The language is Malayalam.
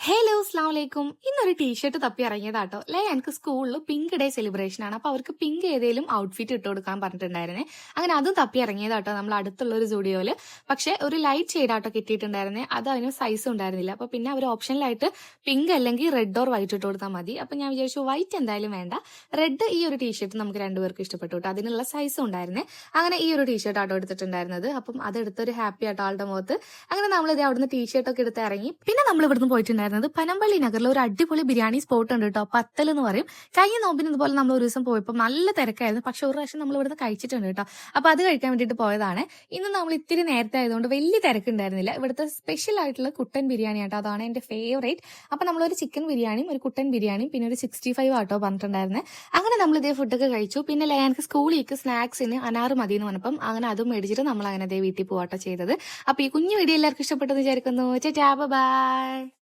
ഹലോ അസ്ലാമലൈക്കും. ഇന്നൊരു ടീഷർട്ട് തപ്പി ഇറങ്ങിയതാട്ടോ. എനിക്ക് സ്കൂളിൽ പിങ്ക് ഡേ സെലിബ്രേഷൻ ആണ്. അപ്പൊ അവർക്ക് പിങ്ക് ഏതെങ്കിലും ഔട്ട്ഫിറ്റ് ഇട്ട് കൊടുക്കാൻ പറഞ്ഞിട്ടുണ്ടായിരുന്നേ. അങ്ങനെ അതും തപ്പി ഇറങ്ങിയതാട്ടോ നമ്മൾ അടുത്തുള്ള ഒരു സ്റ്റുഡിയോയില്. പക്ഷെ ഒരു ലൈറ്റ് ഷെയ്ഡാട്ടോ കിട്ടിയിട്ടുണ്ടായിരുന്നേ. അത് അതിന് സൈസ് ഉണ്ടായിരുന്നില്ല. അപ്പൊ പിന്നെ അവർ ഓപ്ഷനിലായിട്ട് പിങ്ക് അല്ലെങ്കിൽ റെഡ് ഓർ വൈറ്റ് ഇട്ട് കൊടുത്താൽ മതി. അപ്പൊ ഞാൻ വിചാരിച്ചു വൈറ്റ് എന്തായാലും വേണ്ട, റെഡ് ഈ ഒരു ടീഷർട്ട് നമുക്ക് രണ്ടുപേർക്ക് ഇഷ്ടപ്പെട്ടു കേട്ടോ. അതിനുള്ള സൈസും ഉണ്ടായിരുന്നേ. അങ്ങനെ ഈ ഒരു ടീഷർട്ട് ആട്ടോ എടുത്തിട്ടുണ്ടായിരുന്നത്. അപ്പം അതെടുത്തൊരു ഹാപ്പി ആട്ടോ ആളുടെ മുഖത്ത്. അങ്ങനെ നമ്മളിത് അവിടുന്ന് ടീഷർട്ടൊക്കെ എടുത്ത് ഇറങ്ങി. പിന്നെ നമ്മൾ ഇവിടുന്ന് പോയിട്ടുണ്ടായിരുന്നത് പനമ്പള്ളി നഗറിൽ ഒരു അടിപൊളി ബിരിയാണി സ്പോട്ട് ഉണ്ട് കേട്ടോ, പത്തൽ എന്ന് പറയും. കഴിഞ്ഞ നോമ്പിന് ഇതുപോലെ നമ്മൾ ഒരു ദിവസം പോയപ്പോൾ നല്ല തിരക്കായിരുന്നു. പക്ഷെ ഒരു പ്രാവശ്യം നമ്മൾ ഇവിടുന്ന് കഴിച്ചിട്ടുണ്ട് കേട്ടോ. അപ്പൊ അത് കഴിക്കാൻ വേണ്ടിയിട്ട് പോയതാണ്. ഇന്ന് നമ്മൾ ഇത്തിരി നേരത്തെ ആയതുകൊണ്ട് വലിയ തിരക്കുണ്ടായിരുന്നില്ല. ഇവിടുത്തെ സ്പെഷ്യൽ ആയിട്ടുള്ള കുട്ടൻ ബിരിയാണി ആട്ടോ, അതാണ് എന്റെ ഫേവറേറ്റ്. അപ്പൊ നമ്മളൊരു ചിക്കൻ ബിരിയാണിയും ഒരു കുട്ടൻ ബിരിയാണിയും പിന്നെ ഒരു 65 ആട്ടോ പറഞ്ഞിട്ടുണ്ടായിരുന്നത്. അങ്ങനെ നമ്മൾ ഇതേ ഫുഡൊക്കെ കഴിച്ചു. പിന്നെ എനിക്ക് സ്കൂളിലേക്ക് സ്നാക്സിന് അനാറ് മതി എന്ന് പറഞ്ഞപ്പം അങ്ങനെ അതും മേടിച്ചിട്ട് നമ്മൾ അങ്ങനെ വീട്ടിൽ പോവാട്ടോ ചെയ്തത്. അപ്പൊ ഈ കുഞ്ഞു വീഡിയോ എല്ലാവർക്കും ഇഷ്ടപ്പെട്ടെന്ന് വിചാരിക്കുന്നു. ബൈ.